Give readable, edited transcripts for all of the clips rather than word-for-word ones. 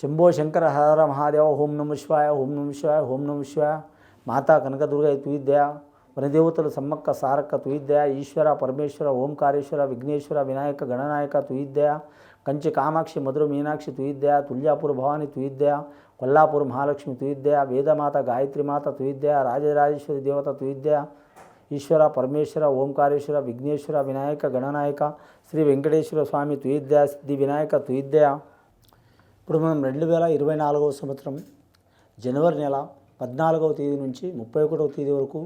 శంభో శంకర హర మహాదేవ. ఓం నమ శివాయ, ఓం నమ శివాయ, ఓం నమ శివాయ. మాతా కనకదుర్గ తుయిద్యా, వనదేవతలు సమ్మక్క సారక్క తుయిద్యా, ఈశ్వర పరమేశ్వర ఓంకారేశ్వర విఘ్నేశ్వర వినాయక గణనాయక తుయిద్యా, కంచి కామాక్షి మధుర మీనాక్షి తుయిద్యా, తుల్యాపూర్ భవాని తుయిద్యా, కొల్లాపూర్ మహాలక్ష్మి తుయిద్యా, వేదమాత గాయత్రిమాత తుయిద్యా, రాజరాజేశ్వరి దేవత తుయిద్యా, ఈశ్వర పరమేశ్వర ఓంకారేశ్వర విఘ్నేశ్వర వినాయక గణనాయక శ్రీ వెంకటేశ్వర స్వామి తుయిద్యా, సిద్ధి వినాయక తుయిద్యా. ఇప్పుడు మనం 2024వ సంవత్సరం జనవరి నెల 14వ తేదీ నుంచి 31వ తేదీ వరకు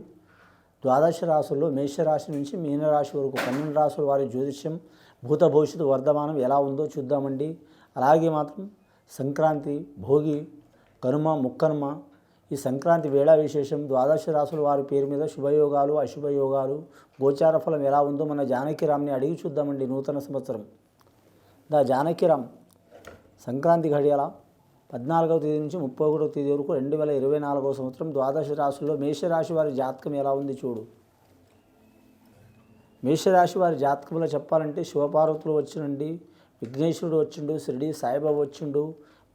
ద్వాదశ రాశుల్లో మేషరాశి నుంచి మీనరాశి వరకు 12 రాశుల వారి జ్యోతిష్యం భూత భవిష్యత్తు వర్ధమానం ఎలా ఉందో చూద్దామండి. అలాగే మాత్రం సంక్రాంతి, భోగి, కనుమ, ముక్కనుమ, ఈ సంక్రాంతి వేళ విశేషం, ద్వాదశ రాశుల వారి పేరు మీద శుభయోగాలు అశుభయోగాలు గోచార ఫలం ఎలా ఉందో మన జానకిరామ్ని అడిగి చూద్దామండి. నూతన సంవత్సరం జానకిరామ్ సంక్రాంతి ఘడియల 14వ తేదీ నుంచి 31వ తేదీ వరకు 2024వ సంవత్సరం ద్వాదశ రాశుల్లో మేషరాశి వారి జాతకం ఎలా ఉంది చూడు. మేషరాశి వారి జాతకంలో చెప్పాలంటే శివపార్వతులు వచ్చిండి, విఘ్నేశ్వరుడు వచ్చిండు, షిరిడి సాయిబాబా వచ్చిండు.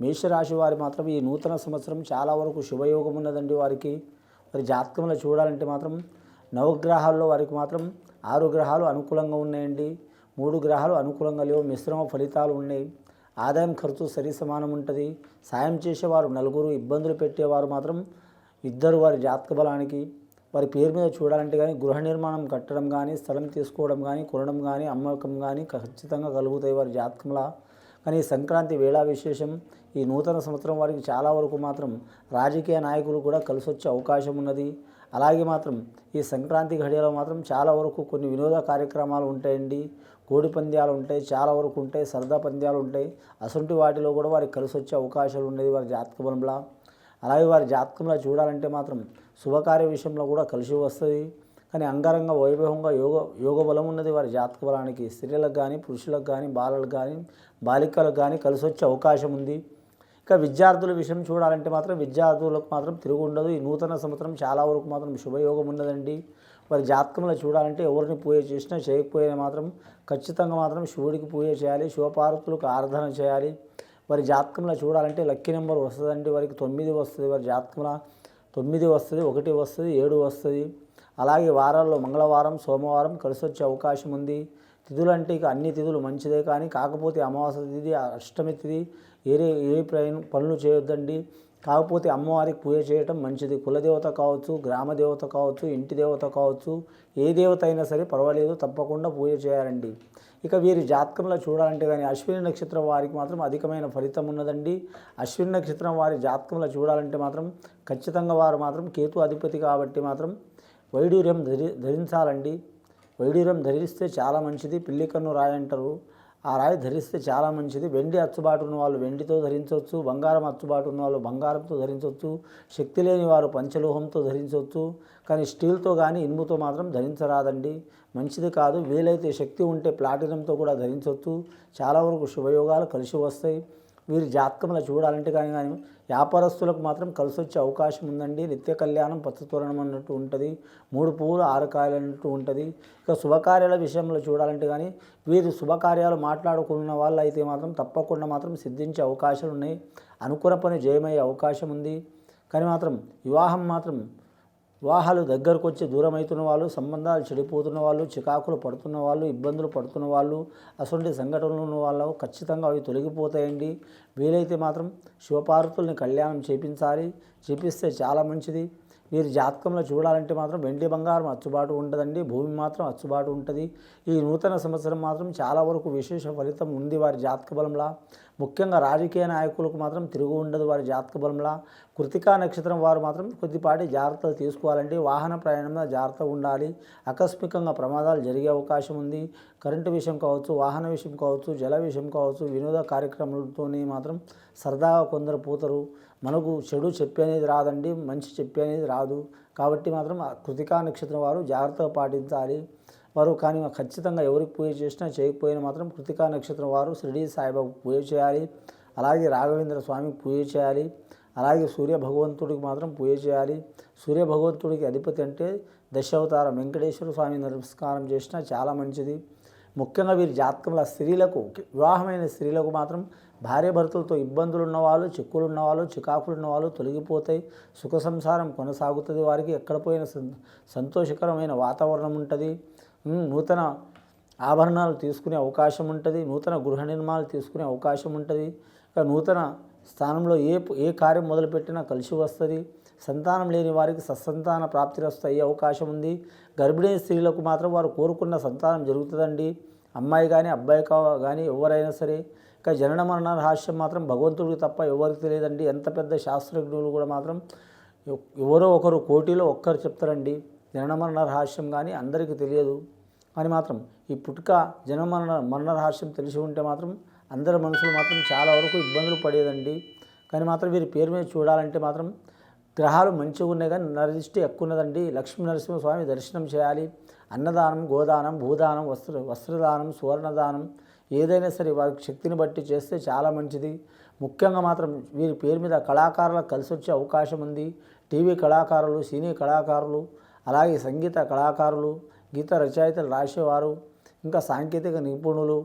మేషరాశి వారి మాత్రం ఈ నూతన సంవత్సరం చాలా వరకు శుభయోగం ఉన్నదండి. వారికి వారి జాతకంలో చూడాలంటే మాత్రం నవగ్రహాల్లో వారికి మాత్రం 6 గ్రహాలు అనుకూలంగా ఉన్నాయండి, 3 గ్రహాలు అనుకూలంగా లేవు, మిశ్రమ ఫలితాలు ఉన్నాయి. ఆదాయం ఖర్చు సరి సమానం ఉంటుంది. సాయం చేసేవారు 4, ఇబ్బందులు పెట్టేవారు మాత్రం 2 వారి జాతక బలానికి. వారి పేరు మీద చూడాలంటే కానీ గృహ నిర్మాణం కట్టడం కానీ, స్థలం తీసుకోవడం కానీ, కొనడం కానీ, అమ్మకం కానీ ఖచ్చితంగా కలుగుతాయి వారి జాతకంలా. కానీ సంక్రాంతి వేళ విశేషం, ఈ నూతన సంవత్సరం వారికి చాలా వరకు మాత్రం రాజకీయ నాయకులు కూడా కలిసి వచ్చే అవకాశం ఉన్నది. అలాగే మాత్రం ఈ సంక్రాంతి ఘడియలో మాత్రం చాలా వరకు కొన్ని వినోద కార్యక్రమాలు ఉంటాయండి. కోడి పంద్యాలు ఉంటాయి, చాలా వరకు ఉంటాయి, సరదా పంద్యాలు ఉంటాయి. అసంటి వాటిలో కూడా వారికి కలిసి వచ్చే అవకాశాలు ఉండేది వారి జాతక బలంలో. అలాగే వారి జాతకంలో చూడాలంటే మాత్రం శుభకార్య విషయంలో కూడా కలిసి వస్తుంది. కానీ అంగరంగ వైభవంగా యోగ బలం ఉన్నది వారి జాతక బలానికి. స్త్రీలకు కానీ, పురుషులకు కానీ, బాలలకు కానీ, బాలికలకు కానీ కలిసి వచ్చే అవకాశం ఉంది. ఇక విద్యార్థుల విషయం చూడాలంటే మాత్రం విద్యార్థులకు మాత్రం తిరుగు ఉండదు. ఈ నూతన సంవత్సరం చాలా వరకు మాత్రం శుభయోగం ఉన్నదండి. వారి జాతకంలో చూడాలంటే ఎవరిని పూజ చేసినా చేయకపోయినా మాత్రం ఖచ్చితంగా మాత్రం శివుడికి పూజ చేయాలి, శివపార్వతులకు ఆరాధన చేయాలి. వారి జాతకంలో చూడాలంటే లక్కీ నెంబర్ వస్తుందండి. వారికి 9 వస్తుంది. వారి జాతకంలో 9 వస్తుంది, 1 వస్తుంది, 7 వస్తుంది. అలాగే వారాల్లో మంగళవారం, సోమవారం కలిసి వచ్చే అవకాశం ఉంది. తిథులు అంటే ఇక అన్ని తిథులు మంచిదే, కానీ కాకపోతే అమావాస్య తిథి, అష్టమి తిథి ఏ పనులు చేయొద్దండి. కాకపోతే అమ్మవారికి పూజ చేయటం మంచిది. కులదేవత కావచ్చు, గ్రామ దేవత కావచ్చు, ఇంటి దేవత కావచ్చు, ఏ దేవత అయినా సరే పర్వాలేదు, తప్పకుండా పూజ చేయాలండి. ఇక వీరి జాతకంలో చూడాలంటే కానీ అశ్విని నక్షత్రం వారికి మాత్రం అధికమైన ఫలితం ఉన్నదండి. అశ్విని నక్షత్రం వారి జాతకంలో చూడాలంటే మాత్రం ఖచ్చితంగా వారు మాత్రం కేతు అధిపతి కాబట్టి మాత్రం వైడూర్యం ధరించాలండి. వైడూర్యం ధరిస్తే చాలా మంచిది. పిల్లి కన్ను రాయి అంటారు, ఆ రాయి ధరిస్తే చాలా మంచిది. వెండి అచ్చుబాటు ఉన్న వాళ్ళు వెండితో ధరించవచ్చు, బంగారం అచ్చుబాటు ఉన్న వాళ్ళు బంగారంతో ధరించవచ్చు, శక్తి లేని వారు పంచలోహంతో ధరించవచ్చు. కానీ స్టీల్తో కానీ ఇనుముతో మాత్రం ధరించరాదండి, మంచిది కాదు. వీలైతే శక్తి ఉంటే ప్లాటినంతో కూడా ధరించవచ్చు. చాలా వరకు శుభయోగాలు కలిసి వస్తాయి. వీరి జాతకంలో చూడాలంటే కానీ వ్యాపారస్తులకు మాత్రం కలిసి వచ్చే అవకాశం ఉందండి. నిత్య కళ్యాణం పచ్చతోరణం అన్నట్టు ఉంటుంది, 3 పువ్వులు 6 కాయలు అన్నట్టు ఉంటుంది. ఇక శుభకార్యాల విషయంలో చూడాలంటే కానీ వీరు శుభకార్యాలు మాట్లాడుకున్న వాళ్ళు అయితే మాత్రం తప్పకుండా మాత్రం సిద్ధించే అవకాశాలు ఉన్నాయి. అనుకున్న పని జయమయ్యే అవకాశం ఉంది. కానీ మాత్రం వివాహాలు దగ్గరకు వచ్చి దూరం అవుతున్న వాళ్ళు, సంబంధాలు చెడిపోతున్న వాళ్ళు, చికాకులు పడుతున్న వాళ్ళు, ఇబ్బందులు పడుతున్న వాళ్ళు, అటువంటి సంఘటనలు ఉన్న వాళ్ళు ఖచ్చితంగా అవి తొలగిపోతాయండి. వీలైతే మాత్రం శివపార్వతుల్ని కళ్యాణం చేపిస్తే చాలా మంచిది. వీరి జాతకంలో చూడాలంటే మాత్రం వెండి బంగారం అచ్చుబాటు ఉంటుందండి, భూమి మాత్రం అచ్చుబాటు ఉంటుంది. ఈ నూతన సంవత్సరం మాత్రం చాలా వరకు విశేష ఫలితం ఉంది వారి జాతక బలంలా. ముఖ్యంగా రాజకీయ నాయకులకు మాత్రం తిరుగు ఉండదు వారి జాతక బలంలా. కృతికా నక్షత్రం వారు మాత్రం కొద్దిపాటి జాగ్రత్తలు తీసుకోవాలండి. వాహన ప్రయాణంలో జాగ్రత్తగా ఉండాలి. ఆకస్మికంగా ప్రమాదాలు జరిగే అవకాశం ఉంది. కరెంటు విషయం కావచ్చు, వాహన విషయం కావచ్చు, జల విషయం కావచ్చు, వినోద కార్యక్రమాలతోనే మాత్రం సరదాగా కొందరు పోతారు. మనకు చెడు చెప్పేది రాదండి, మంచి చెప్పేది రాదు. కాబట్టి మాత్రం కృతికా నక్షత్రం వారు జాగ్రత్తగా పాటించాలి. వారు కానీ ఖచ్చితంగా ఎవరికి పూజ చేసినా చేయకపోయినా మాత్రం కృతికా నక్షత్రం వారు షిరిడి సాయిబాబు పూజ చేయాలి. అలాగే రాఘవేంద్ర స్వామికి పూజ చేయాలి. అలాగే సూర్య భగవంతుడికి మాత్రం పూజ చేయాలి. సూర్య భగవంతుడికి అధిపతి అంటే దశావతారం వెంకటేశ్వర స్వామి నమస్కారం చేసినా చాలా మంచిది. ముఖ్యంగా వీరి జాతకంలో స్త్రీలకు, వివాహమైన స్త్రీలకు మాత్రం భార్య భర్తలతో ఇబ్బందులు ఉన్నవాళ్ళు, చిక్కులు ఉన్నవాళ్ళు, చికాకులు ఉన్నవాళ్ళు తొలగిపోతాయి. సుఖ సంసారం కొనసాగుతుంది. వారికి ఎక్కడ పోయిన సంతోషకరమైన వాతావరణం ఉంటుంది. నూతన ఆభరణాలు తీసుకునే అవకాశం ఉంటుంది. నూతన గృహ నిర్మాణాలు తీసుకునే అవకాశం ఉంటుంది. ఇక నూతన స్థానంలో ఏ కార్యం మొదలుపెట్టినా కలిసి వస్తుంది. సంతానం లేని వారికి సత్సంతాన ప్రాప్తిరస్తు అయ్యే అవకాశం ఉంది. గర్భిణీ స్త్రీలకు మాత్రం వారు కోరుకున్న సంతానం జరుగుతుందండి. అమ్మాయి కానీ అబ్బాయి కానీ ఎవరైనా సరే. ఇక జనన మరణ రహస్యం మాత్రం భగవంతుడికి తప్ప ఎవరికి తెలియదండి. ఎంత పెద్ద శాస్త్రజ్ఞులు కూడా మాత్రం ఎవరో ఒకరు కోటిలో ఒక్కరు చెప్తారండి జనన మరణ రహస్యం, కానీ అందరికీ తెలియదు. అని మాత్రం ఈ పుట్టుక మరణ రహస్యం తెలిసి ఉంటే మాత్రం అందరి మనుషులు మాత్రం చాలా వరకు ఇబ్బందులు పడేదండి. కానీ మాత్రం వీరి పేరు మీద చూడాలంటే మాత్రం గ్రహాలు మంచిగా ఉన్నాయి, కానీ నరదృష్టి ఎక్కువ ఉన్నదండి. లక్ష్మీ నరసింహస్వామి దర్శనం చేయాలి. అన్నదానం, గోదానం, భూదానం, వస్త్రదానం, సువర్ణదానం ఏదైనా సరే వారికి శక్తిని బట్టి చేస్తే చాలా మంచిది. ముఖ్యంగా మాత్రం వీరి పేరు మీద కళాకారులకు కలిసి వచ్చే అవకాశం ఉంది. టీవీ కళాకారులు, సినీ కళాకారులు, అలాగే సంగీత కళాకారులు, గీత రచయితలు రాసేవారు, ఇంకా సాంకేతిక నిపుణులు,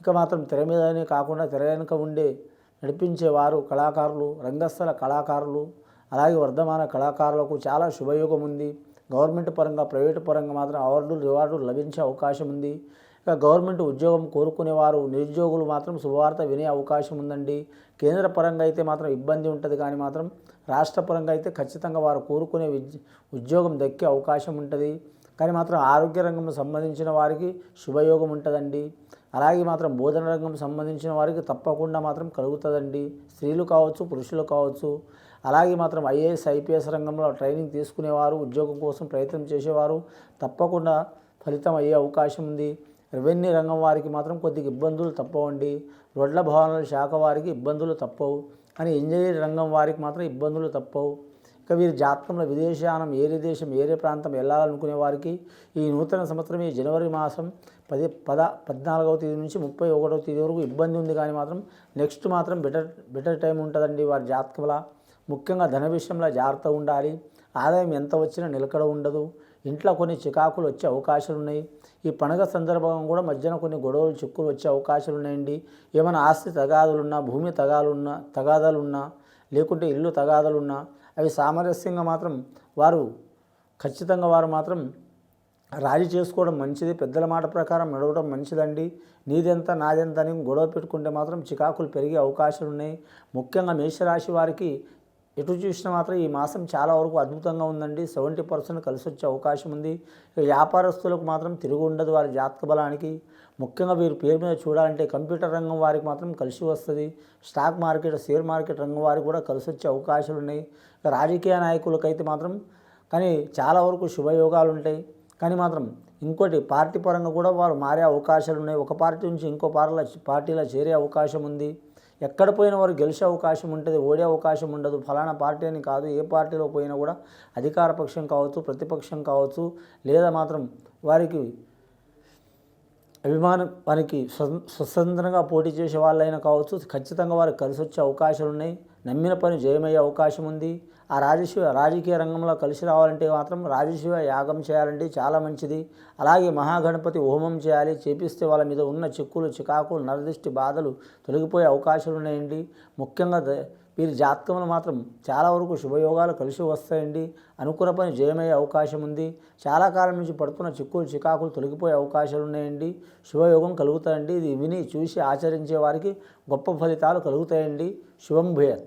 ఇక మాత్రం తెర మీదనే కాకుండా తెర వెనుక ఉండే నడిపించేవారు కళాకారులు, రంగస్థల కళాకారులు, అలాగే వర్ధమాన కళాకారులకు చాలా శుభయోగం ఉంది. గవర్నమెంట్ పరంగా, ప్రైవేటు పరంగా మాత్రం అవార్డులు, రివార్డులు లభించే అవకాశం ఉంది. ఇక గవర్నమెంట్ ఉద్యోగం కోరుకునేవారు, నిరుద్యోగులు మాత్రం శుభవార్త వినే అవకాశం ఉందండి. కేంద్ర పరంగా అయితే మాత్రం ఇబ్బంది ఉంటుంది, కానీ మాత్రం రాష్ట్ర పరంగా అయితే ఖచ్చితంగా వారు కోరుకునే ఉద్యోగం దక్కే అవకాశం ఉంటుంది. కానీ మాత్రం ఆరోగ్య రంగం సంబంధించిన వారికి శుభయోగం ఉంటుందండి. అలాగే మాత్రం బోధన రంగం సంబంధించిన వారికి తప్పకుండా మాత్రం కలుగుతుందండి. స్త్రీలు కావచ్చు, పురుషులు కావచ్చు. అలాగే మాత్రం ఐఏఎస్, ఐపీఎస్ రంగంలో ట్రైనింగ్ తీసుకునేవారు, ఉద్యోగం కోసం ప్రయత్నం చేసేవారు తప్పకుండా ఫలితం అయ్యే అవకాశం ఉంది. రెవెన్యూ రంగం వారికి మాత్రం కొద్దిగా ఇబ్బందులు తప్పవండి. రోడ్ల భవనాల శాఖ వారికి ఇబ్బందులు తప్పవు, కానీ ఇంజనీరింగ్ రంగం వారికి మాత్రం ఇబ్బందులు తప్పవు. ఇక వీరి జాతకంలో విదేశానం, ఏరే దేశం, ఏరే ప్రాంతం వెళ్ళాలనుకునే వారికి ఈ నూతన సంవత్సరం ఈ జనవరి మాసం 14వ తేదీ నుంచి 31వ తేదీ వరకు ఇబ్బంది ఉంది, కానీ మాత్రం నెక్స్ట్ మాత్రం బెటర్ టైం ఉంటుందండి వారి జాతకంలో. ముఖ్యంగా ధన విషయంలో జాగ్రత్త ఉండాలి. ఆదాయం ఎంత వచ్చినా నిలకడ ఉండదు. ఇంట్లో కొన్ని చికాకులు వచ్చే అవకాశాలు ఉన్నాయి. ఈ పండుగ సందర్భంగా కూడా మధ్యన కొన్ని గొడవలు, చిక్కులు వచ్చే అవకాశాలు ఉన్నాయండి. ఏమైనా ఆస్తి తగాదులున్నా, భూమి తగాదాలున్నా, లేకుంటే ఇల్లు తగాదాలున్నా అవి సామరస్యంగా మాత్రం ఖచ్చితంగా వారు మాత్రం రాజీ చేసుకోవడం మంచిది. పెద్దల మాట ప్రకారం నడవడం మంచిదండి. నీదెంత నాదెంత అని గొడవ పెట్టుకుంటే మాత్రం చికాకులు పెరిగే అవకాశాలు ఉన్నాయి. ముఖ్యంగా మేషరాశి వారికి ఎటు చూసినా మాత్రం ఈ మాసం చాలా వరకు అద్భుతంగా ఉందండి. 70% కలిసి వచ్చే అవకాశం ఉంది. వ్యాపారస్తులకు మాత్రం తిరుగు ఉండదు వారి జాతక బలానికి. ముఖ్యంగా వీరి పేరు మీద చూడాలంటే కంప్యూటర్ రంగం వారికి మాత్రం కలిసి వస్తుంది. స్టాక్ మార్కెట్, షేర్ మార్కెట్ రంగం వారికి కూడా కలిసి వచ్చే అవకాశాలు ఉన్నాయి. రాజకీయ నాయకులకైతే మాత్రం కానీ చాలా వరకు శుభయోగాలు ఉంటాయి. కానీ మాత్రం ఇంకోటి పార్టీ పరంగా కూడా వారు మారే అవకాశాలు ఉన్నాయి. ఒక పార్టీ నుంచి ఇంకో పార్టీలో చేరే అవకాశం ఉంది. ఎక్కడ పోయినా వారు గెలిచే అవకాశం ఉంటుంది, ఓడే అవకాశం ఉండదు. ఫలానా పార్టీ అని కాదు, ఏ పార్టీలో పోయినా కూడా అధికార పక్షం కావచ్చు, ప్రతిపక్షం కావచ్చు, లేదా మాత్రం వారికి వారికి స్వతంత్రంగా పోటీ చేసే వాళ్ళైనా కావచ్చు, ఖచ్చితంగా వారికి కలిసి వచ్చే అవకాశాలు ఉన్నాయి. నమ్మిన పని జయమయ్యే అవకాశం ఉంది. ఆ రాజకీయ రంగంలో కలిసి రావాలంటే మాత్రం రాజశివ యాగం చేయాలంటే చాలా మంచిది. అలాగే మహాగణపతి హోమం చేయాలి. చేపిస్తే వాళ్ళ మీద ఉన్న చిక్కులు, చికాకులు, నరదృష్టి బాధలు తొలగిపోయే అవకాశాలు ఉన్నాయండి. ముఖ్యంగా వీరి జాతకంలో మాత్రం చాలా వరకు శుభయోగాలు కలిసి వస్తాయండి. అనుకున్న పని జయమయ్యే అవకాశం ఉంది. చాలా కాలం నుంచి పడుతున్న చిక్కులు, చికాకులు తొలగిపోయే అవకాశాలు ఉన్నాయండి. శుభయోగం కలుగుతాయండి. ఇది విని చూసి ఆచరించే వారికి గొప్ప ఫలితాలు కలుగుతాయండి. శుభం భూయాత్.